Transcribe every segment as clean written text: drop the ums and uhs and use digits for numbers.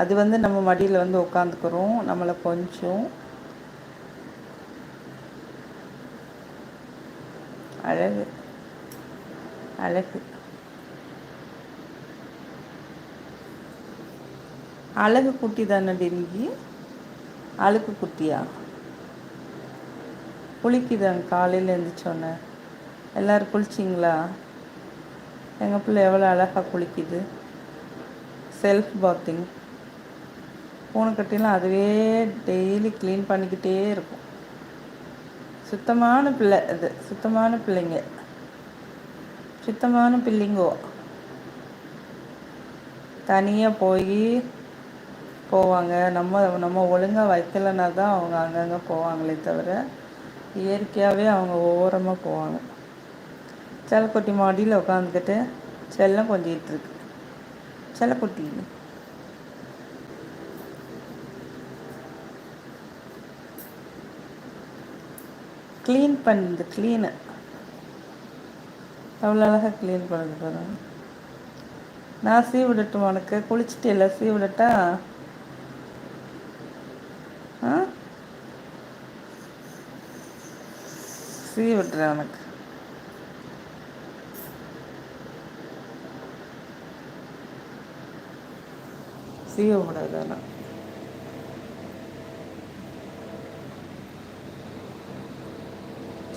அது வந்து நம்ம மடியில் வந்து உட்காந்துக்கிறோம், நம்மளை கொஞ்சம் அழகு அழகு அழகு குட்டி தானடி நீ? அழுக்கு குட்டியா? குளிக்குதாங்க காலையில் எழுந்திரிச்சோன்னே. எல்லோரும் குளிச்சிங்களா? எங்கள் பிள்ளை எவ்வளோ அழகாக குளிக்குது. Self bathing. பூனைக்கட்டிலாம் அதுவே டெய்லி க்ளீன் பண்ணிக்கிட்டே இருக்கும். சுத்தமான பிள்ளை அது, சுத்தமான பிள்ளைங்க, சுத்தமான பிள்ளைங்கோ. தனியாக போவாங்க. நம்ம ஒழுங்காக வைக்கலைன்னா தான் அவங்க அங்கங்கே போவாங்களே தவிர இயற்கையாகவே அவங்க ஓரமாக போவாங்க. செல்லக்குட்டி மாடியில் உட்காந்துக்கிட்டு செல்லம் கொஞ்சிகிட்டு இருக்கு. செல்லக்குட்டி க்ளீன் பண்ணுது. க்ளீனு அவ்வளோ அழகாக க்ளீன் பண்ணுது பாருங்க. நான் சீ விடட்டும் உனக்கு? குளிச்சுட்டு இல்லை சீ விடட்டா? சீ விட்டுறேன் உனக்கு. சீவ கூடாது. ஆனால்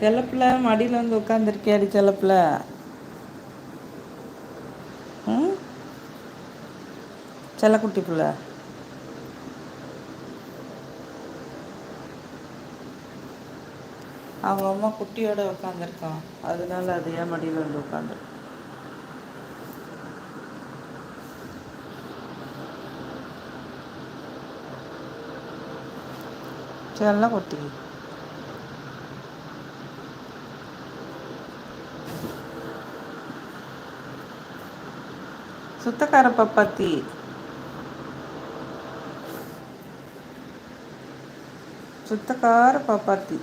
செல்லப்பிள்ள மடியில் வந்து உட்காந்துருக்கியாடி செல்லப்பிள்ள? ம், செல்லக்குட்டி பிள்ளை. அவங்க அம்மா குட்டியோட உட்காந்துருக்கான், அதனால அது ஏன் மடியில் வந்து உட்காந்துருக்கு. செல்லக்குட்டி சுத்தக்கார பப்பாத்தி. சுத்தக்கார பப்பாத்தி.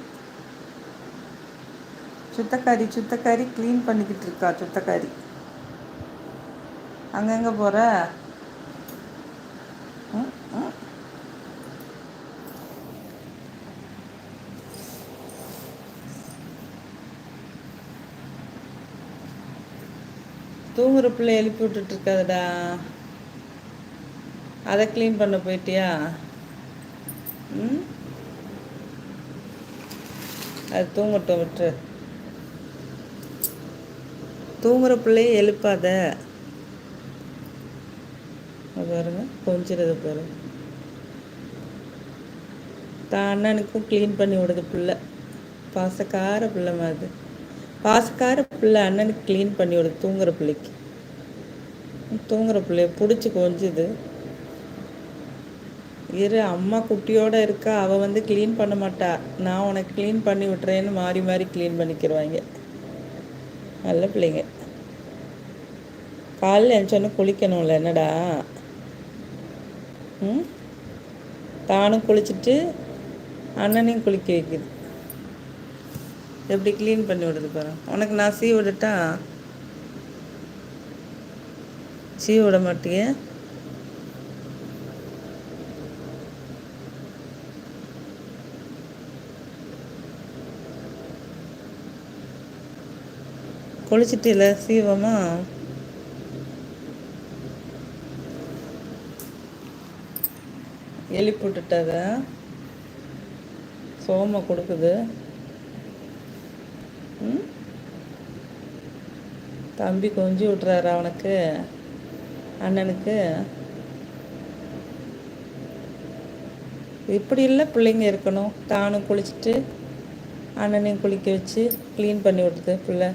சுத்தக்காரி க்ளீன் பண்ணிக்கிட்டு இருக்கா. சுத்தக்காரி அங்கங்கே போகிற? ம் ம் தூங்குற பிள்ளை எழுப்பி விட்டுட்ருக்காதடா. அதை க்ளீன் பண்ண போயிட்டியா? ம், அது தூங்கட்டும், விட்டுரு. தூங்குற பிள்ளையை எழுப்பாத. பாருங்க கொஞ்சிறது பாருங்க. தான் அண்ணனுக்கும் க்ளீன் பண்ணி விடுது பிள்ளை. பாசக்கார பிள்ளை மாதிரி. பாசக்கார பிள்ளை அண்ணனுக்கு க்ளீன் பண்ணி விடுது. தூங்குற பிள்ளைக்கு. தூங்குற பிள்ளைய பிடிச்சி கொஞ்சுது. இரு, அம்மா குட்டியோடு இருக்கா, அவள் வந்து க்ளீன் பண்ண மாட்டா. நான் உனக்கு க்ளீன் பண்ணி விட்டுறேன்னு மாறி மாறி க்ளீன் பண்ணிக்கிடுவாங்க. நல்ல பிள்ளைங்க. காலையில் எழுந்தோன்னே குளிக்கணும்ல, என்னடா? ம், தானும் குளிச்சுட்டு அண்ணனையும் குளிக்க வைக்குது. எப்படி க்ளீன் பண்ணி விடுது பாரு. உனக்கு நான் சீ விடட்டா? சீ விட மாட்டிய? குளிச்சுட்டு இல்லை சீவமா? எழுப்பி விட்டுட்டாத. சோமை கொடுக்குது. ம், தம்பி கொஞ்சி விட்றாரா அவனுக்கு, அண்ணனுக்கு? இப்படி இல்லை பிள்ளைங்க இருக்கணும். தானும் குளிச்சுட்டு அண்ணனையும் குளிக்க வச்சு க்ளீன் பண்ணி விட்டுது பிள்ளை.